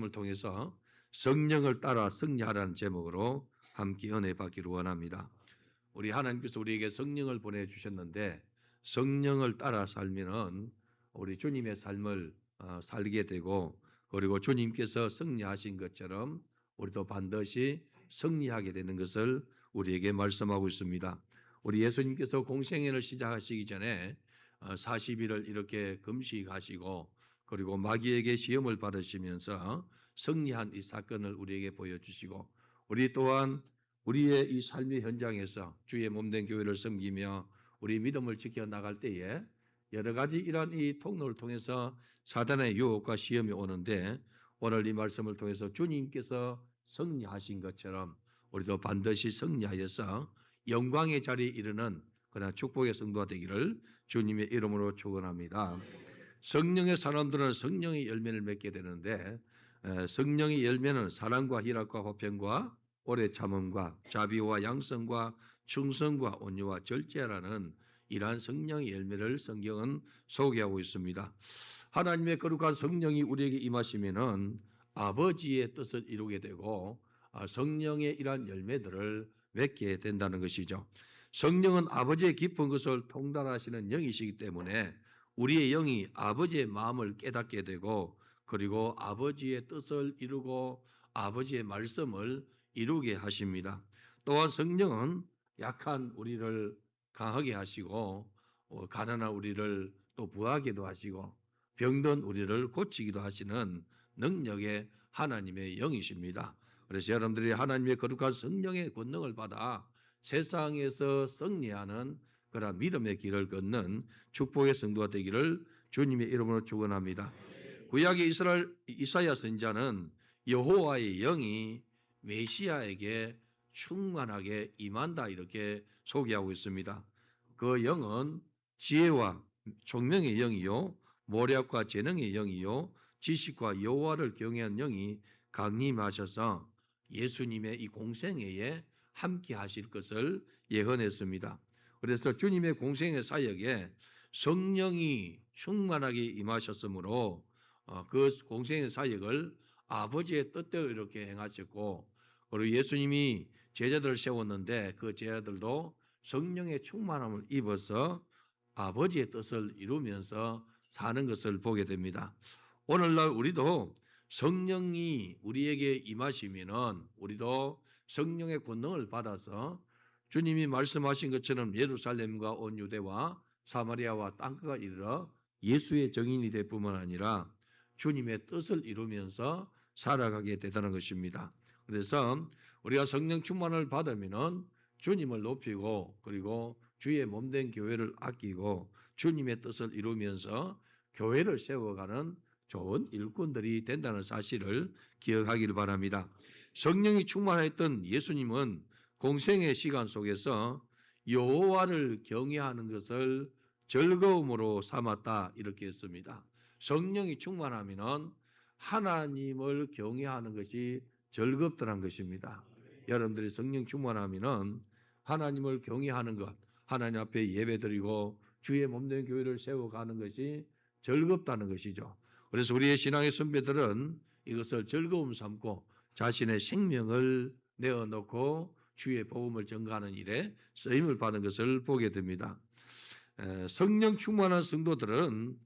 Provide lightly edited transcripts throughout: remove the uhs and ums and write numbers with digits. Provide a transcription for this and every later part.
을 통해서 성령을 따라 승리하라는 제목으로 함께 은혜 받기를 원합니다. 우리 하나님께서 우리에게 성령을 보내주셨는데 성령을 따라 살면은 우리 주님의 삶을 살게 되고, 그리고 주님께서 승리하신 것처럼 우리도 반드시 승리하게 되는 것을 우리에게 말씀하고 있습니다. 우리 예수님께서 공생애를 시작하시기 전에 40일을 이렇게 금식하시고, 그리고 마귀에게 시험을 받으시면서 승리한 이 사건을 우리에게 보여주시고, 우리 또한 우리의 이 삶의 현장에서 주의 몸된 교회를 섬기며 우리 믿음을 지켜 나갈 때에 여러 가지 이러한 이 통로를 통해서 사단의 유혹과 시험이 오는데, 오늘 이 말씀을 통해서 주님께서 승리하신 것처럼 우리도 반드시 승리하여서 영광의 자리에 이르는 그러나 축복의 성도가 되기를 주님의 이름으로 축원합니다. 성령의 사람들은 성령의 열매를 맺게 되는데, 성령의 열매는 사랑과 희락과 화평과 오래 참음과 자비와 양성과 충성과 온유와 절제라는 이러한 성령의 열매를 성경은 소개하고 있습니다. 하나님의 거룩한 성령이 우리에게 임하시면은 아버지의 뜻을 이루게 되고 성령의 이러한 열매들을 맺게 된다는 것이죠. 성령은 아버지의 깊은 것을 통달하시는 영이시기 때문에 우리의 영이 아버지의 마음을 깨닫게 되고, 그리고 아버지의 뜻을 이루고 아버지의 말씀을 이루게 하십니다. 또한 성령은 약한 우리를 강하게 하시고 가난한 우리를 또 부하게도 하시고 병든 우리를 고치기도 하시는 능력의 하나님의 영이십니다. 그래서 여러분들이 하나님의 거룩한 성령의 권능을 받아 세상에서 승리하는 그런 믿음의 길을 걷는 축복의 성도가 되기를 주님의 이름으로 축원합니다. 구약의 이사야 선지자는 여호와의 영이 메시아에게 충만하게 임한다 이렇게 소개하고 있습니다. 그 영은 지혜와 총명의 영이요, 모략과 재능의 영이요, 지식과 여호와를 경외한 영이 강림하셔서 예수님의 이 공생애에 함께 하실 것을 예언했습니다. 그래서 주님의 공생애 사역에 성령이 충만하게 임하셨으므로 그 공생의 사역을 아버지의 뜻대로 이렇게 행하셨고, 그리고 예수님이 제자들을 세웠는데 그 제자들도 성령의 충만함을 입어서 아버지의 뜻을 이루면서 사는 것을 보게 됩니다. 오늘날 우리도 성령이 우리에게 임하시면은 우리도 성령의 권능을 받아서 주님이 말씀하신 것처럼 예루살렘과 온 유대와 사마리아와 땅끝까지 이르러 예수의 증인이 될 뿐만 아니라 주님의 뜻을 이루면서 살아가게 되다는 것입니다. 그래서 우리가 성령 충만을 받으면은 주님을 높이고, 그리고 주의 몸된 교회를 아끼고 주님의 뜻을 이루면서 교회를 세워가는 좋은 일꾼들이 된다는 사실을 기억하기를 바랍니다. 성령이 충만했던 예수님은 공생의 시간 속에서 여호와를 경외하는 것을 즐거움으로 삼았다 이렇게 했습니다. 성령이 충만하면은 하나님을 경외하는 것이 즐겁더란 것입니다. 여러분들이 성령 충만하면은 하나님을 경외하는 것, 하나님 앞에 예배드리고 주의 몸된 교회를 세워가는 것이 즐겁다는 것이죠. 그래서 우리의 신앙의 선배들은 이것을 즐거움 삼고 자신의 생명을 내어놓고 주의 복음을 전가하는 일에 쓰임을 받은 것을 보게 됩니다. 성령 충만한 성도들은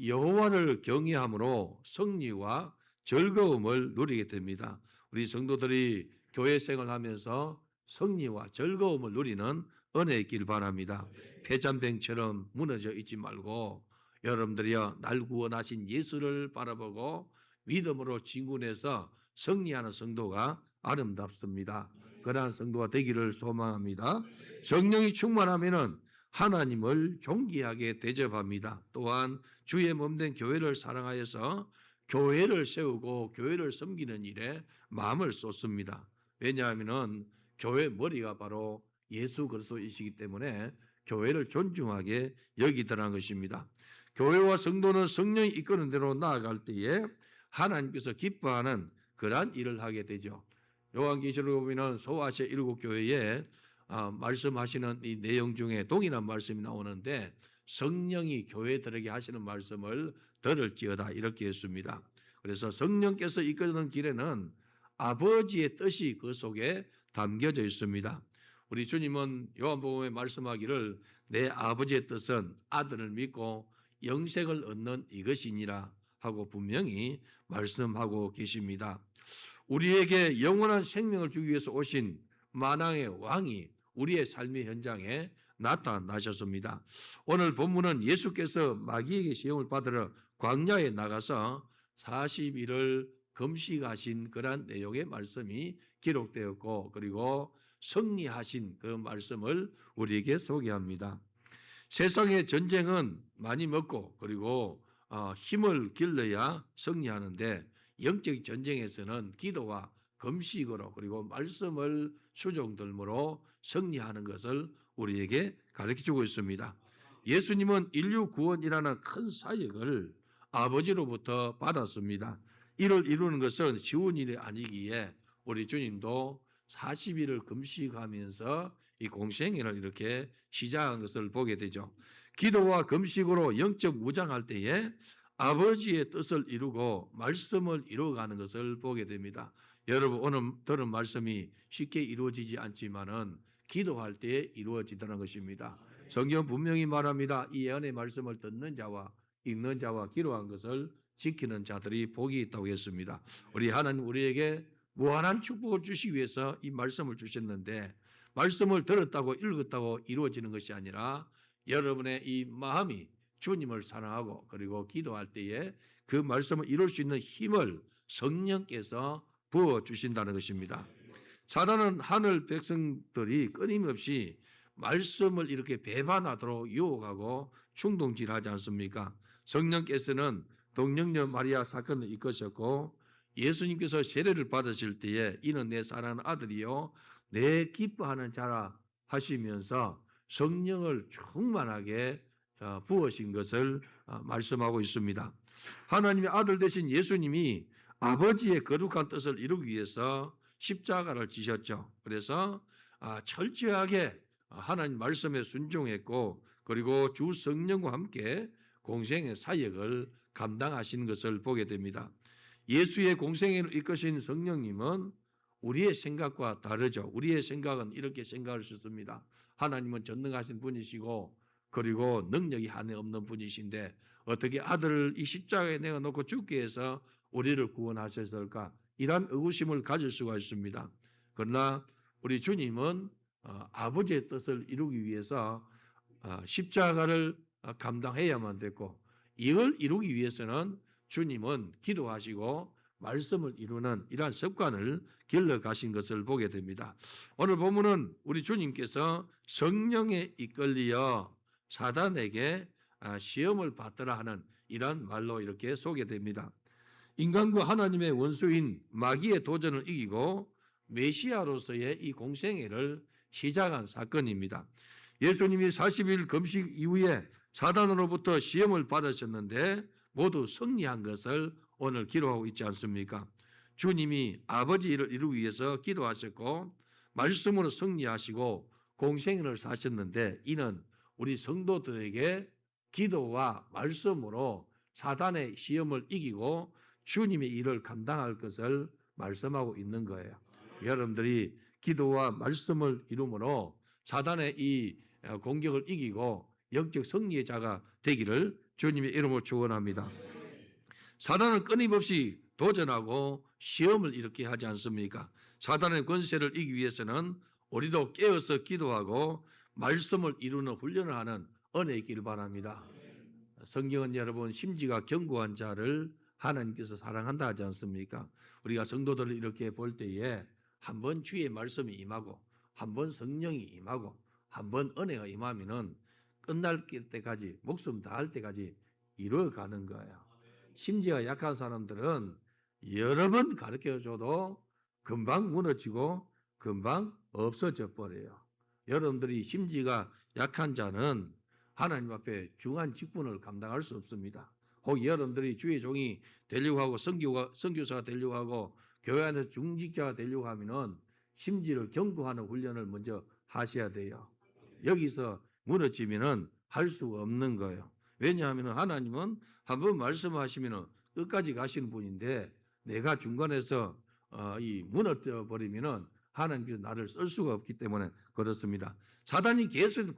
여호와를 경외함으로 승리와 즐거움을 누리게 됩니다. 우리 성도들이 교회 생활하면서 승리와 즐거움을 누리는 은혜 있길 바랍니다. 폐잔병처럼 무너져 있지 말고 여러분들이여 날 구원하신 예수를 바라보고 믿음으로 진군해서 승리하는 성도가 아름답습니다. 그러한 성도가 되기를 소망합니다. 성령이 충만하면은 하나님을 존귀하게 대접합니다. 또한 주의 몸된 교회를 사랑하여서 교회를 세우고 교회를 섬기는 일에 마음을 쏟습니다. 왜냐하면 교회 머리가 바로 예수 그리스도이시기 때문에 교회를 존중하게 여기더라는 것입니다. 교회와 성도는 성령이 이끄는 대로 나아갈 때에 하나님께서 기뻐하는 그러한 일을 하게 되죠. 요한계시록에 보면 소아시아 7교회에 말씀하시는 이 내용 중에 동일한 말씀이 나오는데 성령이 교회들에게 하시는 말씀을 들을지어다 이렇게 했습니다. 그래서 성령께서 이끄는 길에는 아버지의 뜻이 그 속에 담겨져 있습니다. 우리 주님은 요한복음에 말씀하기를 내 아버지의 뜻은 아들을 믿고 영생을 얻는 이것이니라 하고 분명히 말씀하고 계십니다. 우리에게 영원한 생명을 주기 위해서 오신 만왕의 왕이 우리의 삶의 현장에 나타나셨습니다. 오늘 본문은 예수께서 마귀에게 시험을 받으러 광야에 나가서 40일을 금식하신 그러한 내용의 말씀이 기록되었고, 그리고 승리하신 그 말씀을 우리에게 소개합니다. 세상의 전쟁은 많이 먹고 그리고 힘을 길러야 승리하는데, 영적 전쟁에서는 기도와 금식으로 그리고 말씀을 수종들므로 승리하는 것을 우리에게 가르쳐주고 있습니다. 예수님은 인류 구원이라는 큰 사역을 아버지로부터 받았습니다. 이를 이루는 것은 쉬운 일이 아니기에 우리 주님도 40일을 금식하면서 이 공생애를 이렇게 시작한 것을 보게 되죠. 기도와 금식으로 영적 무장할 때에 아버지의 뜻을 이루고 말씀을 이루어가는 것을 보게 됩니다. 여러분, 오늘 들은 말씀이 쉽게 이루어지지 않지만은 기도할 때에 이루어지다는 것입니다. 성경 분명히 말합니다. 이 예언의 말씀을 듣는 자와 읽는 자와 기도한 것을 지키는 자들이 복이 있다고 했습니다. 우리 하나님 우리에게 무한한 축복을 주시기 위해서 이 말씀을 주셨는데, 말씀을 들었다고 읽었다고 이루어지는 것이 아니라 여러분의 이 마음이 주님을 사랑하고 그리고 기도할 때에 그 말씀을 이룰 수 있는 힘을 성령께서 부어 주신다는 것입니다. 사단은 하늘 백성들이 끊임없이 말씀을 이렇게 배반하도록 유혹하고 충동질하지 않습니까? 성령께서는 동정녀 마리아 사건을 이끄셨고, 예수님께서 세례를 받으실 때에 이는 내 사랑하는 아들이요 내 기뻐하는 자라 하시면서 성령을 충만하게 부으신 것을 말씀하고 있습니다. 하나님의 아들 되신 예수님이 아버지의 거룩한 뜻을 이루기 위해서 십자가를 지셨죠. 그래서 철저하게 하나님 말씀에 순종했고, 그리고 주 성령과 함께 공생의 사역을 감당하시는 것을 보게 됩니다. 예수의 공생애를 이끄신 성령님은 우리의 생각과 다르죠. 우리의 생각은 이렇게 생각할 수 있습니다. 하나님은 전능하신 분이시고 그리고 능력이 한에 없는 분이신데 어떻게 아들을 이 십자가에 내어놓고 죽게 해서 우리를 구원하셨을까? 이러한 의구심을 가질 수가 있습니다. 그러나 우리 주님은 아버지의 뜻을 이루기 위해서 십자가를 감당해야만 됐고, 이걸 이루기 위해서는 주님은 기도하시고 말씀을 이루는 이러한 습관을 길러 가신 것을 보게 됩니다. 오늘 본문은 우리 주님께서 성령에 이끌려 사단에게 시험을 받더라 하는 이러한 말로 이렇게 소개됩니다. 인간과 하나님의 원수인 마귀의 도전을 이기고 메시아로서의 이 공생애를 시작한 사건입니다. 예수님이 40일 금식 이후에 사단으로부터 시험을 받으셨는데 모두 승리한 것을 오늘 기록하고 있지 않습니까? 주님이 아버지 일을 이루기 위해서 기도하셨고 말씀으로 승리하시고 공생애를 사셨는데, 이는 우리 성도들에게 기도와 말씀으로 사단의 시험을 이기고 주님의 일을 감당할 것을 말씀하고 있는 거예요. 여러분들이 기도와 말씀을 이루므로 사단의 이 공격을 이기고 영적 승리의 자가 되기를 주님의 이름으로 축원합니다. 사단은 끊임없이 도전하고 시험을 이렇게 하지 않습니까? 사단의 권세를 이기기 위해서는 우리도 깨어서 기도하고 말씀을 이루는 훈련을 하는 은혜 있기를 바랍니다. 성경은 여러분 심지가 견고한 자를 하나님께서 사랑한다 하지 않습니까? 우리가 성도들을 이렇게 볼 때에 한번 주의 말씀이 임하고 한번 성령이 임하고 한번 은혜가 임하면은 끝날 때까지 목숨 다할 때까지 이루어가는 거예요. 심지가 약한 사람들은 여러 번 가르쳐줘도 금방 무너지고 금방 없어져 버려요. 여러분들이 심지가 약한 자는 하나님 앞에 중한 직분을 감당할 수 없습니다. 혹 여러분들이 주의 종이 되려고 하고 선교사가 되려고 하고 교회 안에서 중직자가 되려고 하면은 심지를 견고하는 훈련을 먼저 하셔야 돼요. 여기서 무너지면은 할 수가 없는 거예요. 왜냐하면 하나님은 한번 말씀하시면은 끝까지 가시는 분인데 내가 중간에서 이 무너져 버리면은 하나님께서 나를 쓸 수가 없기 때문에 그렇습니다. 사단이 계속해서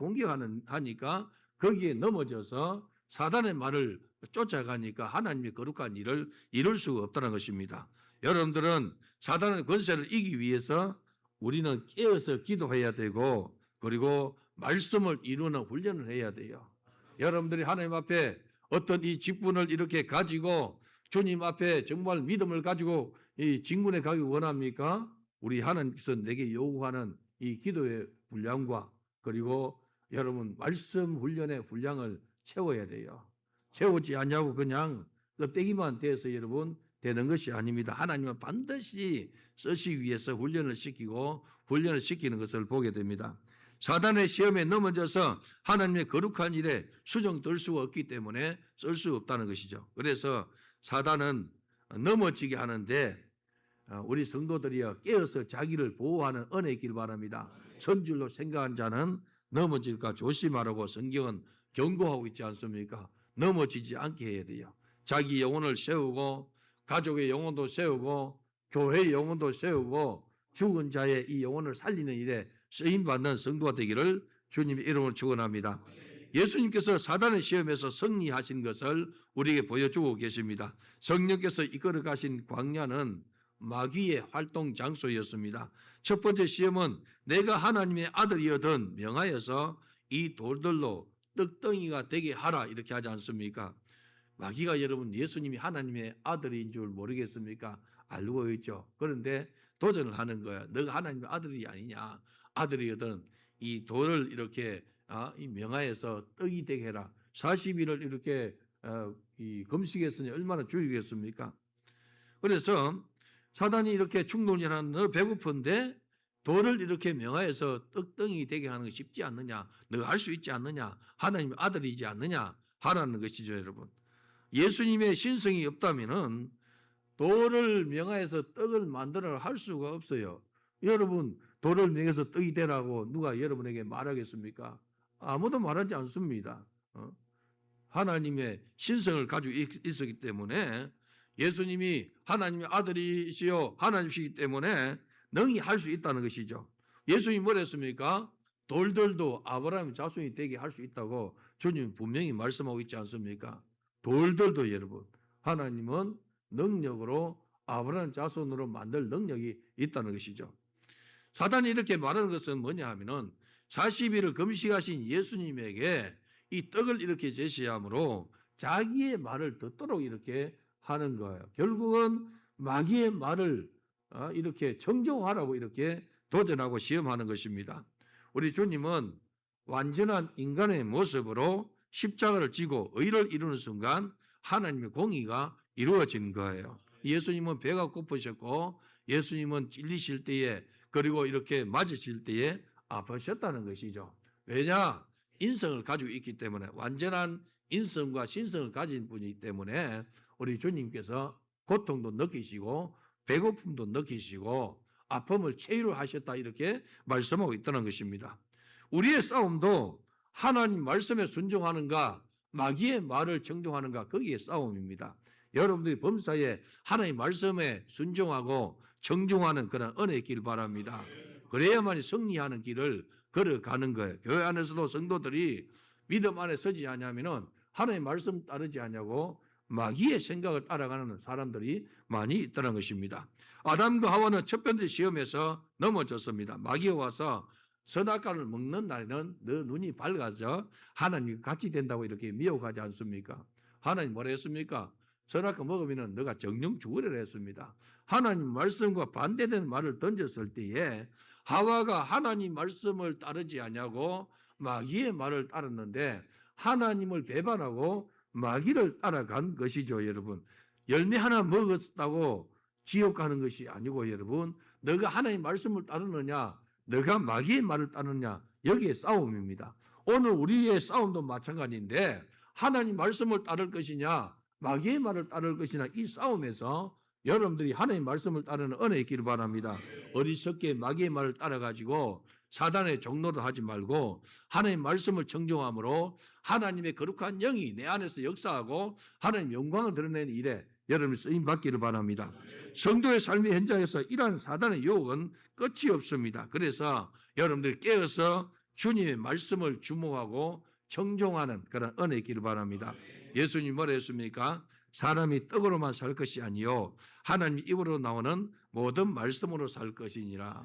하니까 거기에 넘어져서 사단의 말을 쫓아가니까 하나님의 거룩한 일을 이룰 수가 없다는 것입니다. 여러분들은 사단의 권세를 이기기 위해서 우리는 깨어서 기도해야 되고 그리고 말씀을 이루는 훈련을 해야 돼요. 여러분들이 하나님 앞에 어떤 이 직분을 이렇게 가지고 주님 앞에 정말 믿음을 가지고 이 직분에 가기 원합니까? 우리 하나님께서 내게 요구하는 이 기도의 분량과 그리고 여러분 말씀 훈련의 분량을 채워야 돼요. 채우지 않냐고 그냥 껍데기만 돼서 여러분 되는 것이 아닙니다. 하나님은 반드시 쓰시기 위해서 훈련을 시키고 훈련을 시키는 것을 보게 됩니다. 사단의 시험에 넘어져서 하나님의 거룩한 일에 수정될 수가 없기 때문에 쓸 수 없다는 것이죠. 그래서 사단은 넘어지게 하는데 우리 성도들이여 깨어서 자기를 보호하는 은혜 있기를 바랍니다. 선줄로 생각한 자는 넘어질까 조심하라고 성경은 경고하고 있지 않습니까? 넘어지지 않게 해야 돼요. 자기 영혼을 세우고 가족의 영혼도 세우고 교회의 영혼도 세우고 죽은 자의 이 영혼을 살리는 일에 쓰임받는 성도가 되기를 주님의 이름으로 축원합니다. 예수님께서 사단의 시험에서 승리하신 것을 우리에게 보여주고 계십니다. 성령께서 이끌어 가신 광야는 마귀의 활동 장소였습니다. 첫 번째 시험은 내가 하나님의 아들이거든 명하여서 이 돌들로 떡덩이가 되게 하라 이렇게 하지 않습니까? 마귀가 여러분 예수님이 하나님의 아들인 줄 모르겠습니까? 알고 있죠. 그런데 도전을 하는 거야. 너가 하나님의 아들이 아니냐? 아들이거든 이 돌을 이렇게 이 명하여서 떡이 되게 해라. 40일을 이렇게 이 금식했으니 얼마나 줄이겠습니까? 그래서 사단이 이렇게 충동을 하는 너 배고픈데 돌을 이렇게 명하여서 떡덩이 되게 하는 거 쉽지 않느냐? 너가 할 수 있지 않느냐? 하나님의 아들이지 않느냐? 하라는 것이죠, 여러분. 예수님의 신성이 없다면은 돌을 명하여서 떡을 만들어 할 수가 없어요. 여러분 돌을 명해서 떡이 되라고 누가 여러분에게 말하겠습니까? 아무도 말하지 않습니다. 하나님의 신성을 가지고 있었기 때문에 예수님이 하나님의 아들이시요 하나님이시기 때문에 능히 할 수 있다는 것이죠. 예수님이 뭐랬습니까? 돌들도 아브라함의 자손이 되게 할 수 있다고 주님 분명히 말씀하고 있지 않습니까? 돌들도 여러분 하나님은 능력으로 아브라함 자손으로 만들 능력이 있다는 것이죠. 사단이 이렇게 말하는 것은 뭐냐 하면은 40일을 금식하신 예수님에게 이 떡을 이렇게 제시함으로 자기의 말을 듣도록 이렇게 하는 거예요. 결국은 마귀의 말을 이렇게 정정하라고 이렇게 도전하고 시험하는 것입니다. 우리 주님은 완전한 인간의 모습으로 십자가를 지고 의를 이루는 순간 하나님의 공의가 이루어진 거예요. 예수님은 배가 고프셨고 예수님은 찔리실 때에 그리고 이렇게 맞으실 때에 아프셨다는 것이죠. 왜냐? 인성을 가지고 있기 때문에 완전한 인성과 신성을 가진 분이기 때문에 우리 주님께서 고통도 느끼시고 배고픔도 느끼시고 아픔을 체류하셨다 이렇게 말씀하고 있다는 것입니다. 우리의 싸움도 하나님 말씀에 순종하는가 마귀의 말을 정정하는가 거기에 싸움입니다. 여러분들이 범사에 하나님 말씀에 순종하고 정중하는 그런 은혜 있길 바랍니다. 그래야만이 승리하는 길을 걸어가는 거예요. 교회 안에서도 성도들이 믿음 안에 서지 않냐면은 하나님 말씀 따르지 않냐고 마귀의 생각을 따라가는 사람들이 많이 있다는 것입니다. 아담과 하와는 첫 번째 시험에서 넘어졌습니다. 마귀가 와서 선악과를 먹는 날에는 너 눈이 밝아져 하나님과 같이 된다고 이렇게 미혹하지 않습니까? 하나님 뭐라 했습니까? 선악과 먹으면 너가 정령 죽으리라 했습니다. 하나님 말씀과 반대되는 말을 던졌을 때에 하와가 하나님 말씀을 따르지 않냐고 마귀의 말을 따랐는데 하나님을 배반하고 마귀를 따라간 것이죠, 여러분. 열매 하나 먹었다고 지옥 가는 것이 아니고 여러분, 너가 하나님 말씀을 따르느냐, 너가 마귀의 말을 따르느냐, 여기에 싸움입니다. 오늘 우리의 싸움도 마찬가지인데 하나님 말씀을 따를 것이냐, 마귀의 말을 따를 것이냐, 이 싸움에서 여러분들이 하나님 말씀을 따르는 은혜 있기를 바랍니다. 어리석게 마귀의 말을 따라가지고 사단의 종노를 하지 말고 하나님 말씀을 정정함으로 하나님의 거룩한 영이 내 안에서 역사하고 하나님 영광을 드러내는 일에 여러분이 쓰임 받기를 바랍니다. 성도의 삶의 현장에서 이러한 사단의 유혹은 끝이 없습니다. 그래서 여러분들이 깨어서 주님의 말씀을 주목하고 청종하는 그런 은혜 있기를 바랍니다. 예수님 뭐라 했습니까? 사람이 떡으로만 살 것이 아니요 하나님 입으로 나오는 모든 말씀으로 살 것이니라.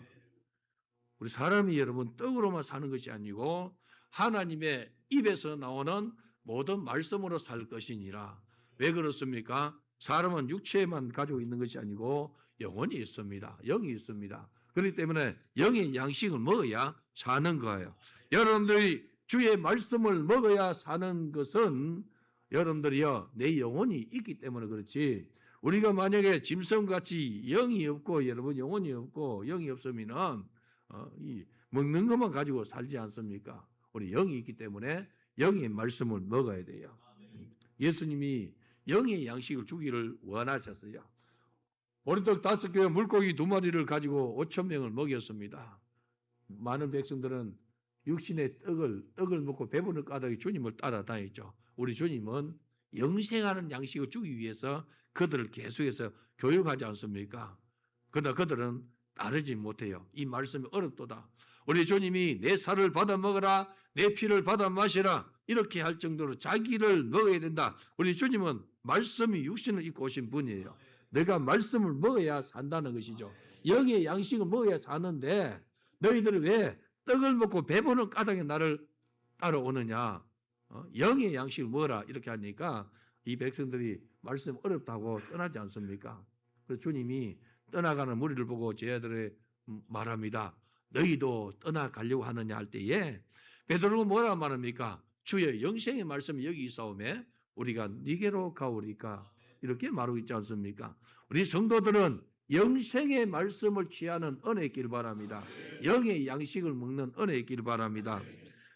우리 사람이 여러분 떡으로만 사는 것이 아니고 하나님의 입에서 나오는 모든 말씀으로 살 것이니라. 왜 그렇습니까? 사람은 육체만 가지고 있는 것이 아니고 영혼이 있습니다. 영이 있습니다. 그렇기 때문에 영의 양식을 먹어야 사는 거예요. 여러분들이 주의 말씀을 먹어야 사는 것은 여러분들이요 내 영혼이 있기 때문에 그렇지. 우리가 만약에 짐승같이 영이 없고 여러분 영혼이 없고 영이 없으면은 이 먹는 것만 가지고 살지 않습니까? 우리 영이 있기 때문에 영의 말씀을 먹어야 돼요. 예수님이 영의 양식을 주기를 원하셨어요. 보리떡 5개와 물고기 2마리를 가지고 5,000명을 먹였습니다. 많은 백성들은 육신의 떡을 먹고 배부른 까닭에 주님을 따라다녔죠. 우리 주님은 영생하는 양식을 주기 위해서 그들을 계속해서 교육하지 않습니까? 그러나 그들은 따르지 못해요. 이 말씀이 어렵도다. 우리 주님이 내 살을 받아 먹어라, 내 피를 받아 마시라 이렇게 할 정도로 자기를 먹어야 된다. 우리 주님은 말씀이 육신을 입고 오신 분이에요. 내가 말씀을 먹어야 산다는 것이죠. 영의 양식을 먹어야 사는데 너희들은 왜 떡을 먹고 배부른 까닭에 나를 따라오느냐. 영의 양식을 먹어라 이렇게 하니까 이 백성들이 말씀 어렵다고 떠나지 않습니까? 그래서 주님이 떠나가는 무리를 보고 제자들의 말합니다. 너희도 떠나가려고 하느냐 할 때에 베드로가 뭐라 말합니까? 주의 영생의 말씀이 여기 있사오매 우리가 니게로 가오리까 이렇게 말하고 있지 않습니까? 우리 성도들은 영생의 말씀을 취하는 은혜 있기를 바랍니다. 영의 양식을 먹는 은혜 있기를 바랍니다.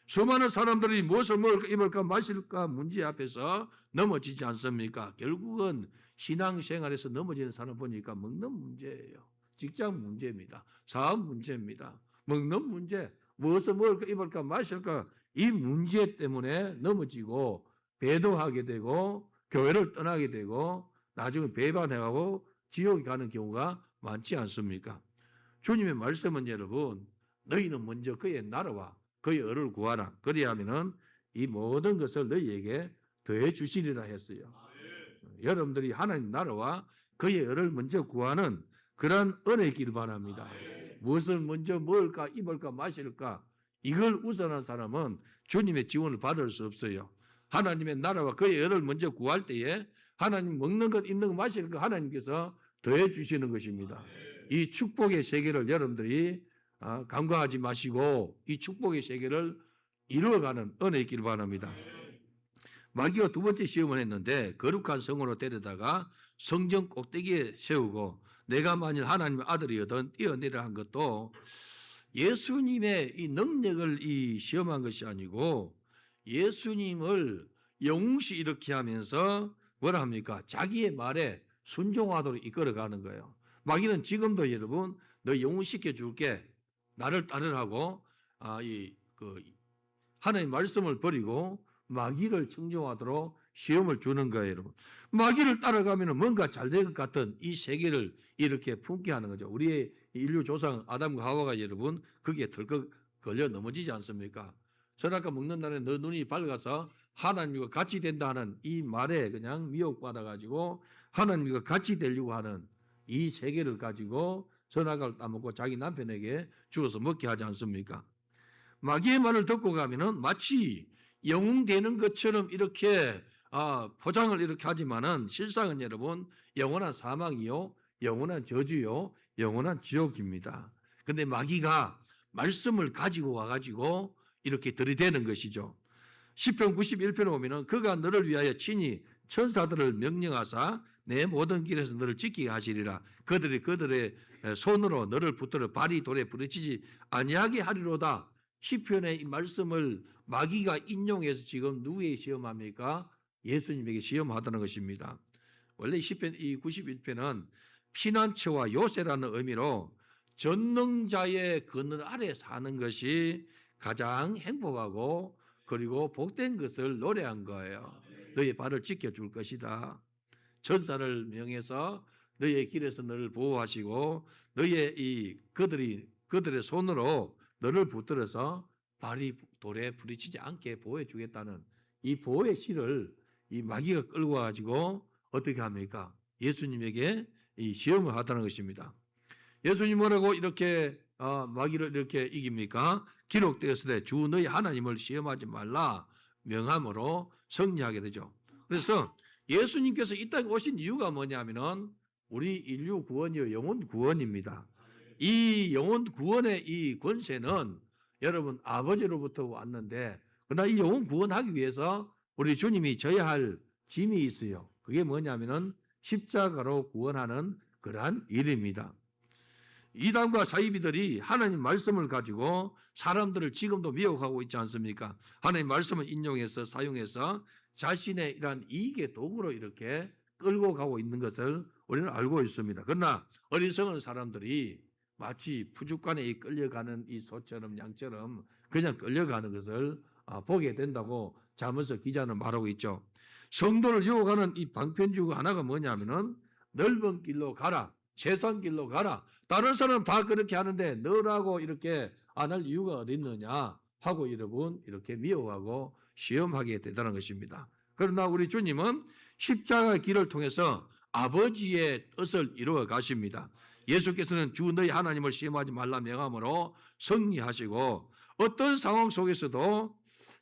수많은 사람들이 무엇을 먹을까 입을까 마실까 문제 앞에서 넘어지지 않습니까? 결국은 신앙생활에서 넘어지는 사람 보니까 먹는 문제예요. 직장 문제입니다. 사업 문제입니다. 먹는 문제, 무엇을 먹을까 입을까 마실까 이 문제 때문에 넘어지고 배도하게 되고 교회를 떠나게 되고 나중에 배반해가고 지옥에 가는 경우가 많지 않습니까? 주님의 말씀은 여러분 너희는 먼저 그의 나라와 그의 의를 구하라. 그리하면은 이 모든 것을 너희에게 더해 주시리라 했어요. 여러분들이 하나님 나라와 그의 의를 먼저 구하는 그런 은혜 있기를 바랍니다. 무엇을 먼저 먹을까 입을까 마실까 이걸 우선한 사람은 주님의 지원을 받을 수 없어요. 하나님의 나라와 그의 의를 먼저 구할 때에 하나님 먹는 것 입는 것 마시는 것 하나님께서 더해 주시는 것입니다. 이 축복의 세계를 여러분들이 간과하지 마시고 이 축복의 세계를 이루어가는 은혜 있기를 바랍니다. 마귀가 2번째 시험을 했는데 거룩한 성으로 데려다가 성전 꼭대기에 세우고 내가 만일 하나님의 아들이거든 뛰어내려 한 것도 예수님의 이 능력을 시험한 것이 아니고 예수님을 영웅시 이렇게 하면서 뭐라 합니까? 자기의 말에 순종하도록 이끌어가는 거예요. 마귀는 지금도 여러분 너 영웅시켜 줄게 나를 따르라고 하나님의 말씀을 버리고 마귀를 청종하도록 시험을 주는 거예요, 여러분. 마귀를 따라가면 뭔가 잘 될 것 같은 이 세계를 이렇게 품게 하는 거죠. 우리의 인류 조상 아담과 하와가 여러분 거기에 덜컥 걸려 넘어지지 않습니까? 선악과 먹는 날에 너 눈이 밝아서 하나님과 같이 된다 하는 이 말에 그냥 미혹받아 가지고 하나님과 같이 되려고 하는 이 세계를 가지고 선악과를 따먹고 자기 남편에게 주어서 먹게 하지 않습니까? 마귀의 말을 듣고 가면은 마치 영웅 되는 것처럼 이렇게 포장을 이렇게 하지만은 실상은 여러분 영원한 사망이요, 영원한 저주요, 영원한 지옥입니다. 그런데 마귀가 말씀을 가지고 와가지고 이렇게 들이대는 것이죠. 시편 91편에 보면은 그가 너를 위하여 친히 천사들을 명령하사 내 모든 길에서 너를 지키게 하시리라. 그들의 손으로 너를 붙들어 발이 돌에 부딪히지 아니하게 하리로다. 시편의 이 말씀을 마귀가 인용해서 지금 누구에게 시험합니까? 예수님에게 시험하다는 것입니다. 원래 시편 이 91편은 피난처와 요새라는 의미로 전능자의 그늘 아래 사는 것이 가장 행복하고 그리고 복된 것을 노래한 거예요. 너의 발을 지켜줄 것이다. 전사를 명해서 너의 길에서 너를 보호하시고 너의 이 그들의 손으로 너를 붙들어서 발이 돌에 부딪히지 않게 보호해 주겠다는 이 보호의 실을 이 마귀가 끌고 와가지고 어떻게 합니까? 예수님에게 이 시험을 하다는 것입니다. 예수님 뭐라고 이렇게 마귀를 이렇게 이깁니까? 기록되었을 때 주 너희 하나님을 시험하지 말라 명함으로 승리하게 되죠. 그래서 예수님께서 이 땅에 오신 이유가 뭐냐면은 우리 인류 구원이요 영혼 구원입니다. 이 영혼 구원의 이 권세는 여러분 아버지로부터 왔는데 그러나 이 영혼 구원하기 위해서 우리 주님이 져야 할 짐이 있어요. 그게 뭐냐면은 십자가로 구원하는 그러한 일입니다. 이단과 사이비들이 하나님 말씀을 가지고 사람들을 지금도 미혹하고 있지 않습니까? 하나님 말씀을 인용해서 사용해서 자신의 이러한 이익의 도구로 이렇게 끌고 가고 있는 것을 우리는 알고 있습니다. 그러나 어리석은 사람들이 마치 푸주간에 끌려가는 이 소처럼 양처럼 그냥 끌려가는 것을 보게 된다고 자문서 기자는 말하고 있죠. 성도를 유혹하는 이 방편 중 하나가 뭐냐면은 넓은 길로 가라, 세상 길로 가라. 다른 사람 다 그렇게 하는데 너라고 이렇게 안 할 이유가 어디 있느냐 하고 여러분 이렇게 미워하고 시험하게 되다는 것입니다. 그러나 우리 주님은 십자가의 길을 통해서 아버지의 뜻을 이루어 가십니다. 예수께서는 주 너희 하나님을 시험하지 말라 명함으로 승리하시고 어떤 상황 속에서도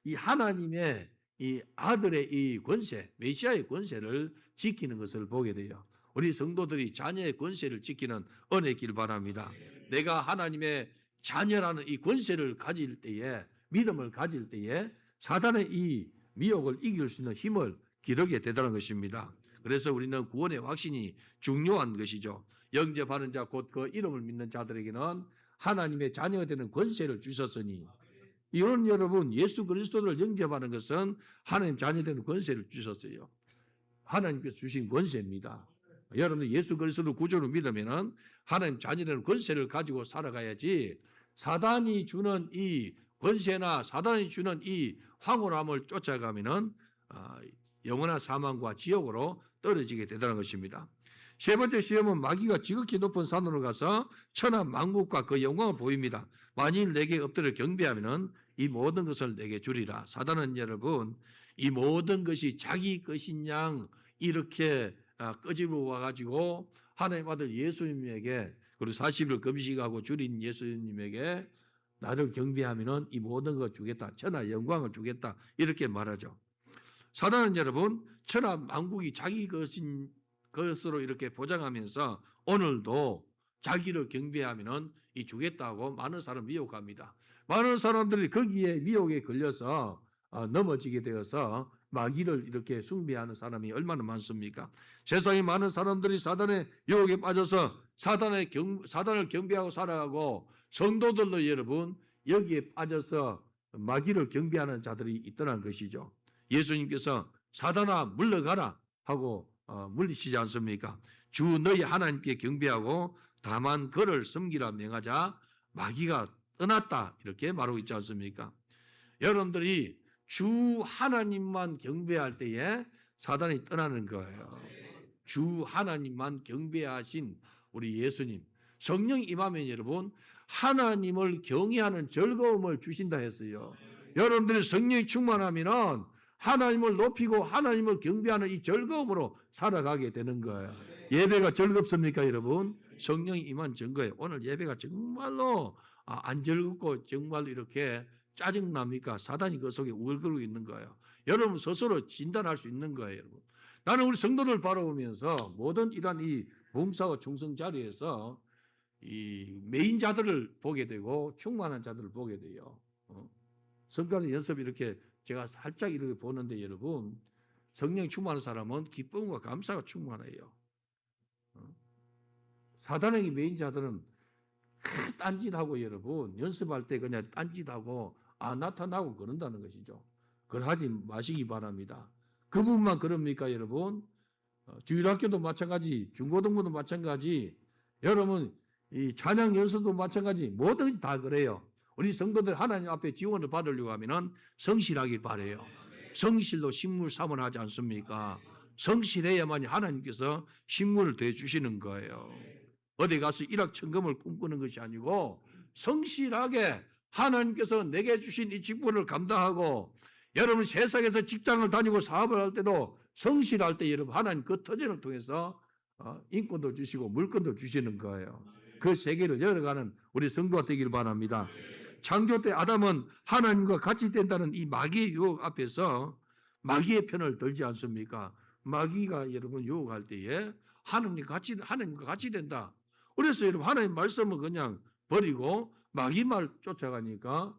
이 하나님의 이 아들의 이 권세, 메시아의 권세를 지키는 것을 보게 돼요. 우리 성도들이 자녀의 권세를 지키는 은혜 길 바랍니다. 내가 하나님의 자녀라는 이 권세를 가질 때에, 믿음을 가질 때에 사단의 이 미혹을 이길 수 있는 힘을 기르게 되다는 것입니다. 그래서 우리는 구원의 확신이 중요한 것이죠. 영접하는 자 곧 그 이름을 믿는 자들에게는 하나님의 자녀가 되는 권세를 주셨으니 이런 여러분 예수 그리스도를 영접하는 것은 하나님 자녀 되는 권세를 주셨어요. 하나님께서 주신 권세입니다. 여러분 예수 그리스도를 구주로 믿으면은 하나님 자녀 되는 권세를 가지고 살아가야지 사단이 주는 이 권세나 사단이 주는 이 황홀함을 쫓아가면은 영원한 사망과 지옥으로 떨어지게 되다는 것입니다. 세 번째 시험은 마귀가 지극히 높은 산으로 가서 천하 만국과 그 영광을 보입니다. 만일 내게 엎드려 경배하면은 이 모든 것을 내게 주리라. 사단은 여러분 이 모든 것이 자기 것인 양 이렇게 끄집어 와가지고 하나님 아들 예수님에게 그리고 40일 금식하고 줄인 예수님에게 나를 경배하면은 이 모든 것 주겠다. 천하 영광을 주겠다. 이렇게 말하죠. 사단은 여러분 천하 만국이 자기 것인 것으로 이렇게 보장하면서 오늘도 자기를 경배하면은 이 주겠다고 많은 사람을 미혹합니다. 많은 사람들이 거기에 미혹에 걸려서 넘어지게 되어서 마귀를 이렇게 숭배하는 사람이 얼마나 많습니까? 세상에 많은 사람들이 사단의 유혹에 빠져서 사단을 경배하고 살아가고 성도들도 여러분 여기에 빠져서 마귀를 경배하는 자들이 있더라는 것이죠. 예수님께서 사단아 물러가라 하고 물리시지 않습니까? 주 너희 하나님께 경배하고 다만 그를 섬기라 명하자 마귀가 떠났다 이렇게 말하고 있지 않습니까? 여러분들이 주 하나님만 경배할 때에 사단이 떠나는 거예요. 주 하나님만 경배하신 우리 예수님 성령 임하면 여러분 하나님을 경외하는 즐거움을 주신다 했어요. 여러분들이 성령이 충만하면은 하나님을 높이고 하나님을 경배하는 이 즐거움으로 살아가게 되는 거예요. 예배가 즐겁습니까 여러분? 성령이 임한 증거예요. 오늘 예배가 정말로 안 즐겁고 정말로 이렇게 짜증납니까? 사단이 그 속에 우글거리고 있는 거예요. 여러분 스스로 진단할 수 있는 거예요. 여러분. 나는 우리 성도를 바라보면서 모든 이러한 이 봉사와 충성 자리에서 이 메인 자들을 보게 되고 충만한 자들을 보게 돼요. 성가대 연습 이렇게 제가 살짝 이렇게 보는데 여러분 성령 충만한 사람은 기쁨과 감사가 충만해요. 사단의 메인 자들은 딴짓하고 여러분 연습할 때 그냥 딴짓하고 나타나고 그런다는 것이죠. 그러하지 마시기 바랍니다. 그 부분만 그럽니까 여러분? 주일학교도 마찬가지, 중고등부도 마찬가지, 여러분 이 찬양 연습도 마찬가지, 뭐든 다 그래요. 우리 성도들 하나님 앞에 지원을 받으려고 하면은 성실하길 바래요. 성실로 식물사원하지 않습니까? 성실해야만이 하나님께서 식물을 더 주시는 거예요. 어디 가서 일확천금을 꿈꾸는 것이 아니고 성실하게 하나님께서 내게 주신 이 직분을 감당하고, 여러분 세상에서 직장을 다니고 사업을 할 때도 성실할 때 여러분 하나님 그 터전을 통해서 인권도 주시고 물건도 주시는 거예요. 그 세계를 열어가는 우리 성도가 되길 바랍니다. 창조 때 아담은 하나님과 같이 된다는 이 마귀의 유혹 앞에서 마귀의 편을 들지 않습니까? 마귀가 여러분 유혹할 때에 하나님과 같이 된다. 그래서 여러분 하나님 말씀을 그냥 버리고 마귀 말 쫓아가니까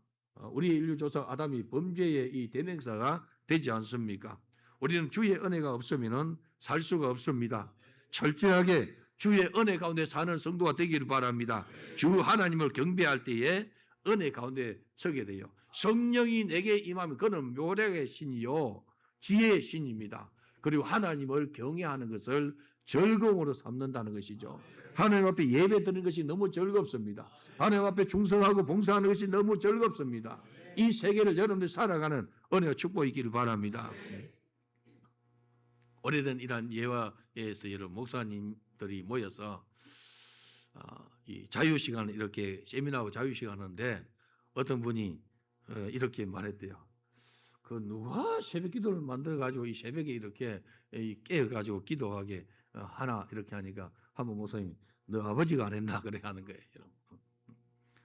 우리 인류 조상 아담이 범죄의 이 대명사가 되지 않습니까? 우리는 주의 은혜가 없으면은 살 수가 없습니다. 철저하게 주의 은혜 가운데 사는 성도가 되기를 바랍니다. 주 하나님을 경배할 때에 은혜 가운데 서게 돼요. 성령이 내게 임하면 그는 묘력의 신이요 지혜의 신입니다. 그리고 하나님을 경외하는 것을 즐거움으로 삼는다는 것이죠. 하나님 앞에 예배 드리는 것이 너무 즐겁습니다. 하나님 앞에 충성하고 봉사하는 것이 너무 즐겁습니다. 이 세계를 여러분들이 살아가는 은혜와 축복이 있기를 바랍니다. 오래된 이러한 예화에서 여러분 목사님들이 모여서 이 자유시간을 이렇게 세미나하고 자유시간 하는데 어떤 분이 이렇게 말했대요. 그 누가 새벽 기도를 만들어 가지고 이 새벽에 이렇게 깨어 가지고 기도하게 하나 이렇게 하니까 한번 목사님이 너 아버지가 안 했나 그래 하는 거예요.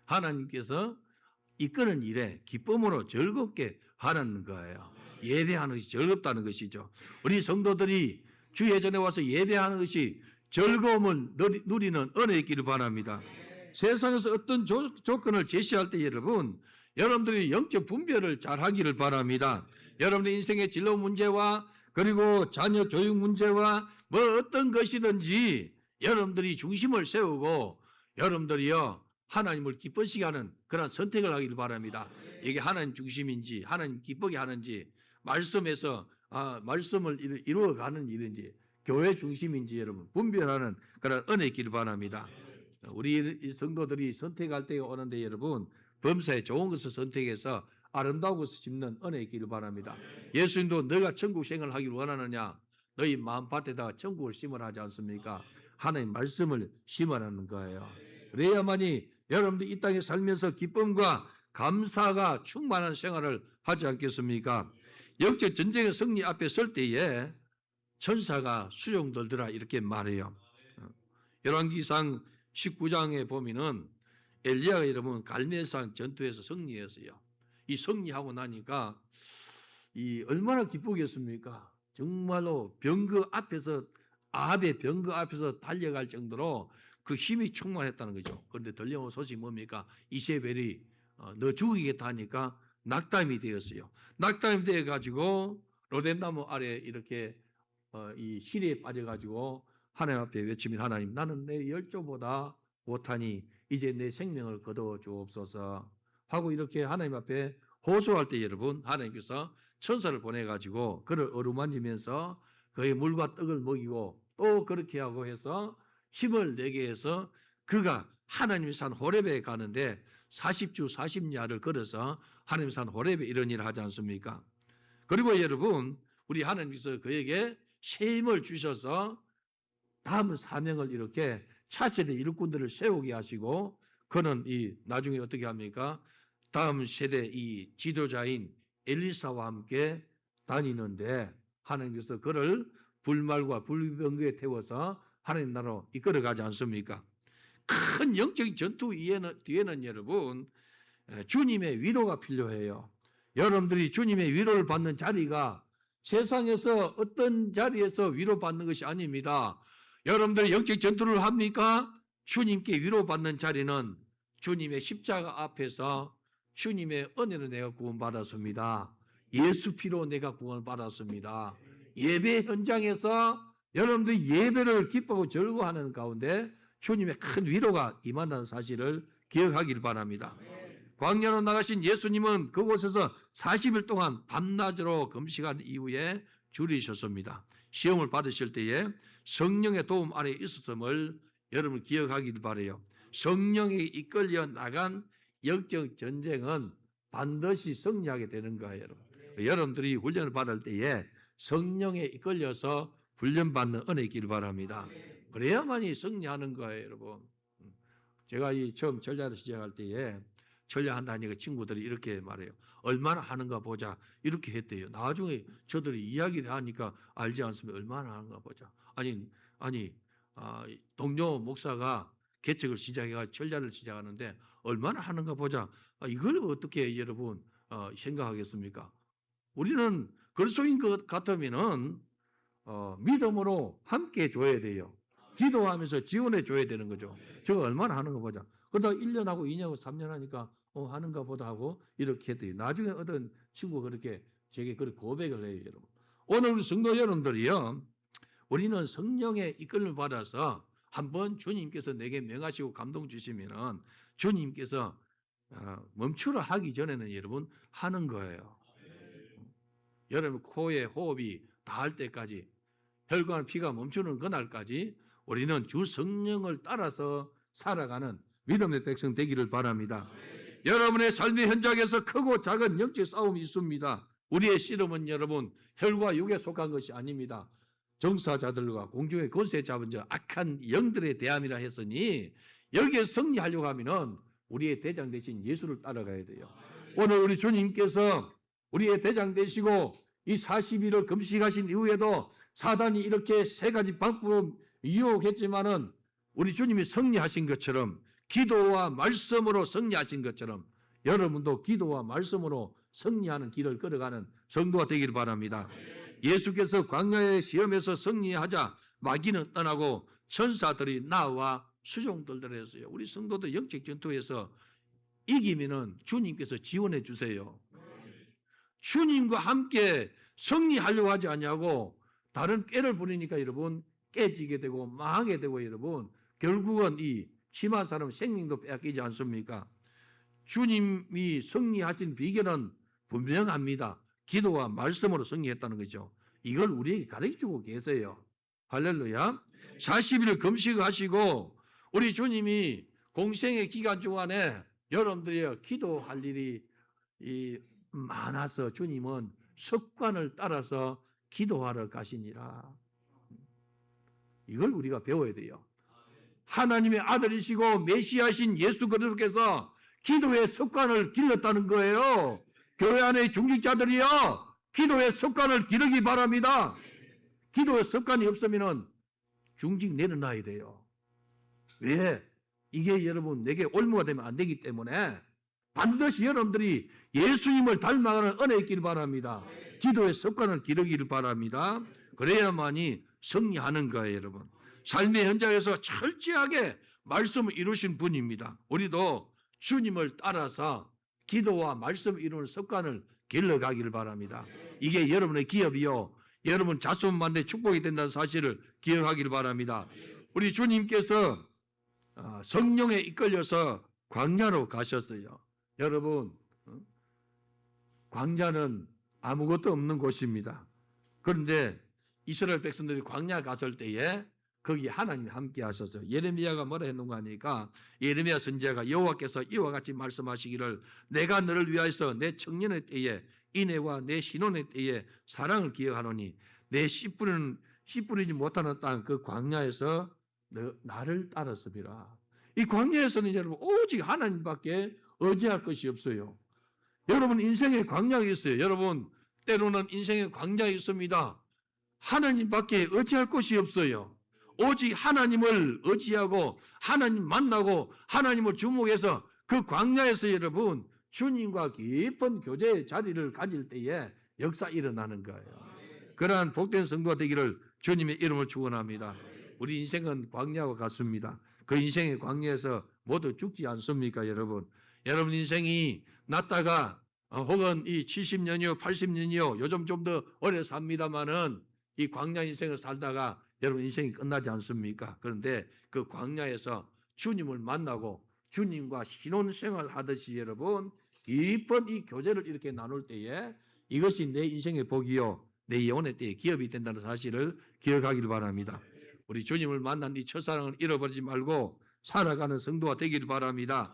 하나님께서 이끄는 일에 기쁨으로 즐겁게 하는 거예요. 예배하는 것이 즐겁다는 것이죠. 우리 성도들이 주 예전에 와서 예배하는 것이 즐거움을 누리는 은혜가 있기를 바랍니다. 세상에서 어떤 조건을 제시할 때 여러분들이 영적 분별을 잘 하기를 바랍니다. 여러분의 인생의 진로 문제와 그리고 자녀 교육 문제와 뭐 어떤 것이든지 여러분들이 중심을 세우고 여러분들이요 하나님을 기쁘시게 하는 그런 선택을 하기를 바랍니다. 이게 하나님 중심인지 하나님 기쁘게 하는지, 말씀에서 말씀을 이루어가는 일인지 교회 중심인지 여러분 분별하는 그런 은혜 있기를 바랍니다. 우리 성도들이 선택할 때가 오는데 여러분 범사에 좋은 것을 선택해서 아름다운 것을 심는 은혜 있기를 바랍니다. 예수님도 너가 천국 생활을 하기를 원하느냐 너희 마음밭에다가 천국을 심으라 하지 않습니까? 하나님 말씀을 심으라는 거예요. 그래야만이 여러분들 이 땅에 살면서 기쁨과 감사가 충만한 생활을 하지 않겠습니까? 영적 전쟁의 승리 앞에 설 때에 천사가 수종들더라 이렇게 말해요. 열왕기상 19장에 보면은 엘리야가 여러분 갈멜산 전투에서 승리했어요. 이 승리하고 나니까 이 얼마나 기쁘겠습니까? 정말로 아합의 병거 앞에서 달려갈 정도로 그 힘이 충만했다는 거죠. 그런데 들려온 소식이 뭡니까? 이세벨이 너 죽이겠다 하니까 낙담이 되었어요. 낙담이 되어 가지고 로뎀나무 아래 이렇게 이 시리에 빠져 가지고 하나님 앞에 외치면 하나님 나는 내 열조보다 못하니 이제 내 생명을 거두어 주옵소서 하고 이렇게 하나님 앞에 호소할 때 여러분 하나님께서 천사를 보내 가지고 그를 어루만지면서 그의 물과 떡을 먹이고 또 그렇게 하고 해서 힘을 내게 해서 그가 하나님의 산 호렙에 가는데 40주 40야를 걸어서 하나님의 산 호렙에 이런 일을 하지 않습니까? 그리고 여러분 우리 하나님께서 그에게 새 힘을 주셔서 다음 사명을 이렇게 차세대 일꾼들을 세우게 하시고 그는 이 나중에 어떻게 합니까? 다음 세대 이 지도자인 엘리사와 함께 다니는데 하나님께서 그를 불말과 불병거에 태워서 하나님 나라로 이끌어가지 않습니까? 큰 영적인 전투 뒤에는 여러분 주님의 위로가 필요해요. 여러분들이 주님의 위로를 받는 자리가 세상에서 어떤 자리에서 위로받는 것이 아닙니다. 여러분들이 영적 전투를 합니까? 주님께 위로받는 자리는 주님의 십자가 앞에서 주님의 은혜로 내가 구원받았습니다. 예수 피로 내가 구원받았습니다. 예배 현장에서 여러분들 예배를 기뻐하고 즐거워하는 가운데 주님의 큰 위로가 임한다는 사실을 기억하기를 바랍니다. 광야로 나가신 예수님은 그곳에서 40일 동안 밤낮으로 금식한 이후에 줄이셨습니다. 시험을 받으실 때에 성령의 도움 아래 있었음을 여러분 기억하기를 바라요. 성령에 이끌려 나간 영적 전쟁은 반드시 승리하게 되는 거예요. 여러분들이 훈련을 받을 때에 성령에 이끌려서 훈련받는 은혜 있기를 바랍니다. 그래야만이 승리하는 거예요, 여러분. 제가 이 처음 전략을 시작할 때에 전략한다니까 친구들이 이렇게 말해요. 얼마나 하는가 보자. 이렇게 했대요. 나중에 저들이 이야기를 하니까 알지 않습니까? 얼마나 하는가 보자. 아니, 동료 목사가 개척을 시작해가 전략을 시작하는데 얼마나 하는가 보자. 이걸 어떻게 여러분 생각하겠습니까? 우리는 그리스도인 것 같으면은 믿음으로 함께 줘야 돼요. 기도하면서 지원해 줘야 되는 거죠. 저거 얼마나 하는가 보자. 그러다가 1년하고 2년하고 3년 하니까 하는가 보다 하고 이렇게 해도 나중에 어떤 친구가 그렇게 제게 그렇게 고백을 해요, 여러분. 오늘 우리 성도 여러분들이요. 우리는 성령의 이끌림을 받아서 한번 주님께서 내게 명하시고 감동 주시면은 주님께서 멈추라 하기 전에는 여러분 하는 거예요. 여러분 코에 호흡이 닿을 때까지 혈관 피가 멈추는 그날까지 우리는 주 성령을 따라서 살아가는 믿음의 백성 되기를 바랍니다. 여러분의 삶의 현장에서 크고 작은 영적 싸움이 있습니다. 우리의 씨름은 여러분 혈과 육에 속한 것이 아닙니다. 정사자들과 공중의 권세 잡은 자 악한 영들에 대함이라 했으니 여기에 승리하려고 하면은 우리의 대장 대신 예수를 따라가야 돼요. 오늘 우리 주님께서 우리의 대장 되시고 이 40일을 금식하신 이후에도 사단이 이렇게 세 가지 방법을 이용했지만은 우리 주님이 승리하신 것처럼 기도와 말씀으로 승리하신 것처럼 여러분도 기도와 말씀으로 승리하는 길을 걸어가는 성도가 되기를 바랍니다. 예수께서 광야의 시험에서 승리하자 마귀는 떠나고 천사들이 나와 수종들을 했어요. 우리 성도도 영적 전투에서 이기면은 주님께서 지원해 주세요. 주님과 함께 승리하려고 하지 않냐고 다른 꾀를 부리니까 여러분 깨지게 되고 망하게 되고 여러분 결국은 이 심한 사람 생명도 빼앗기지 않습니까? 주님이 승리하신 비결은 분명합니다. 기도와 말씀으로 승리했다는 거죠. 이걸 우리에게 가르쳐주고 계세요. 할렐루야. 40일 금식하시고 우리 주님이 공생의 기간 동안에 여러분들이 기도할 일이 많아서 주님은 습관을 따라서 기도하러 가시니라. 이걸 우리가 배워야 돼요. 하나님의 아들이시고 메시아신 예수 그리스도께서 기도의 습관을 길렀다는 거예요. 교회 안의 중직자들이요, 기도의 습관을 기르기 바랍니다. 기도의 습관이 없으면 중직 내려놔야 돼요. 왜? 이게 여러분 내게 올무가 되면 안 되기 때문에 반드시 여러분들이 예수님을 닮아가는 은혜 있기를 바랍니다. 기도의 습관을 기르기를 바랍니다. 그래야만이 승리하는 거예요, 여러분. 삶의 현장에서 철저하게 말씀을 이루신 분입니다. 우리도 주님을 따라서 기도와 말씀을 이루는 습관을 길러가기를 바랍니다. 이게 여러분의 기업이요, 여러분 자손만의 축복이 된다는 사실을 기억하기를 바랍니다. 우리 주님께서 성령에 이끌려서 광야로 가셨어요. 여러분, 광야는 아무것도 없는 곳입니다. 그런데 이스라엘 백성들이 광야 갔을 때에 거기 하나님이 함께 하셔서 예레미야가 뭐라 했는가 하니까 예레미야 선지자가 여호와께서 이와 같이 말씀하시기를 내가 너를 위하여서 내 청년의 때에 인애와 내 신혼의 때에 사랑을 기억하노니 내 씨 뿌리지 못하는 땅 그 광야에서 나를 따랐음이라. 이 광야에서는 여러분 오직 하나님밖에 의지할 것이 없어요. 여러분 인생에 광야가 있어요. 여러분 때로는 인생에 광야가 있습니다. 하나님밖에 의지할 것이 없어요. 오직 하나님을 의지하고 하나님 만나고 하나님을 주목해서 그 광야에서 여러분 주님과 깊은 교제의 자리를 가질 때에 역사 일어나는 거예요. 그러한 복된 성도가 되기를 주님의 이름으로 축원합니다. 우리 인생은 광야와 같습니다. 그 인생의 광야에서 모두 죽지 않습니까, 여러분? 여러분 인생이 났다가 혹은 이 70년이요, 80년이요, 요즘 좀 더 오래 삽니다만은 이 광야 인생을 살다가 여러분 인생이 끝나지 않습니까? 그런데 그 광야에서 주님을 만나고 주님과 신혼생활 하듯이 여러분 깊은 이 교제를 이렇게 나눌 때에 이것이 내 인생의 복이요, 내 영혼의 때에 기업이 된다는 사실을 기억하기를 바랍니다. 우리 주님을 만난 이 첫사랑을 잃어버리지 말고 살아가는 성도가 되기를 바랍니다.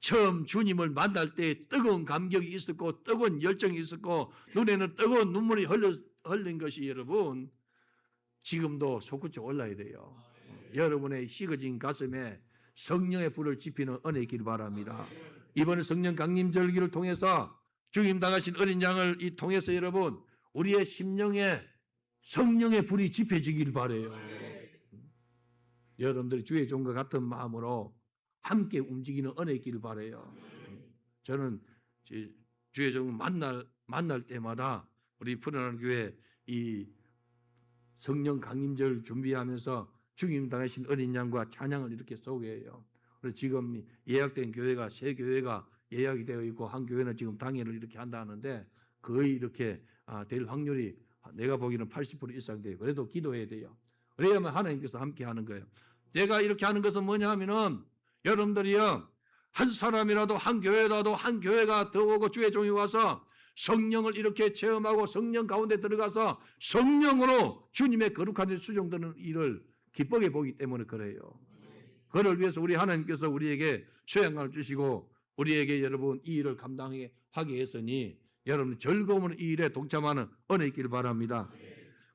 처음 주님을 만날 때 뜨거운 감격이 있었고 뜨거운 열정이 있었고 눈에는 뜨거운 눈물이 흘린 것이 여러분 지금도 솟구쳐 올라야 돼요. 여러분의 식어진 가슴에 성령의 불을 지피는 은혜 있기를 바랍니다. 이번 성령 강림절기를 통해서 죽임 당하신 어린 양을 이 통해서 여러분 우리의 심령에 성령의 불이 지펴지기를 바라요. 여러분들이 주의 종과 같은 마음으로 함께 움직이는 은혜 있기를 바라요. 저는 주의 종 만날 때마다 우리 푸른하늘 교회 이 성령 강림절 준비하면서 죽임 당하신 어린 양과 찬양을 이렇게 소개해요. 그래서 지금 예약된 교회가 세 교회가 예약이 되어 있고 한 교회는 지금 당일을 이렇게 한다 하는데 거의 이렇게 될 확률이 내가 보기에는 80% 이상 돼요. 그래도 기도해야 돼요. 그래야만 하나님께서 함께 하는 거예요. 제가 이렇게 하는 것은 뭐냐 하면은 여러분들이요 한 사람이라도 한 교회라도 한 교회가 더 오고 주의 종이 와서 성령을 이렇게 체험하고 성령 가운데 들어가서 성령으로 주님의 거룩한 일 수종되는 일을 기쁘게 보기 때문에 그래요. 그를 위해서 우리 하나님께서 우리에게 소양감을 주시고 우리에게 여러분 이 일을 감당하게 하게 했으니 여러분 즐거움으로 이 일에 동참하는 은혜 있기를 바랍니다.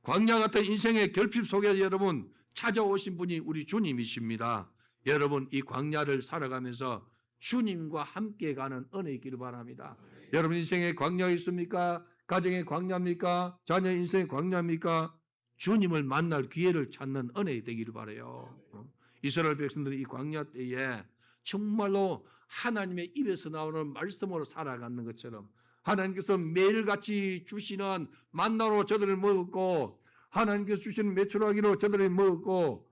광야 같은 인생의 결핍 속에 여러분 찾아오신 분이 우리 주님이십니다. 여러분 이 광야를 살아가면서 주님과 함께 가는 은혜 있기를 바랍니다. 여러분 인생에 광야 있습니까? 가정에 광야입니까? 자녀 인생에 광야입니까? 주님을 만날 기회를 찾는 은혜 되기를 바라요. 이스라엘 백성들이 이 광야 때에 정말로 하나님의 입에서 나오는 말씀으로 살아가는 것처럼 하나님께서 매일같이 주시는 만나로 저들을 먹었고 하나님께서 주시는 메추라기로 저들을 먹었고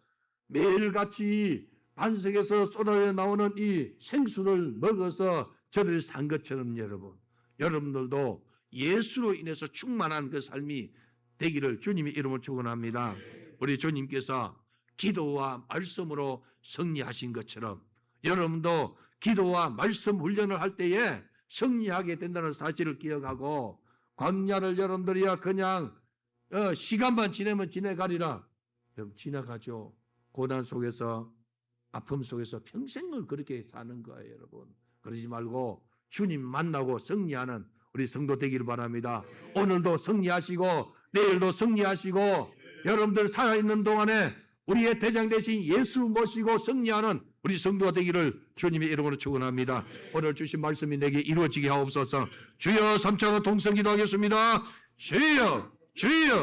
매일같이 반석에서 쏟아져 나오는 이 생수를 먹어서 저들을 산 것처럼 여러분들도 예수로 인해서 충만한 그 삶이 되기를 주님의 이름으로 축원합니다. 우리 주님께서 기도와 말씀으로 승리하신 것처럼 여러분도 기도와 말씀 훈련을 할 때에 승리하게 된다는 사실을 기억하고 광야를 여러분들이야 그냥 시간만 지내면 지나가리라. 여러분 지나가죠. 고난 속에서 아픔 속에서 평생을 그렇게 사는 거예요. 여러분 그러지 말고 주님 만나고 승리하는 우리 성도 되기를 바랍니다. 오늘도 승리하시고 내일도 승리하시고 여러분들 살아있는 동안에 우리의 대장 되신 예수 모시고 승리하는 우리 성도가 되기를 주님의 이름으로 축원합니다. 오늘 주신 말씀이 내게 이루어지게 하옵소서. 주여 3차로 동성 기도하겠습니다. 주여 주여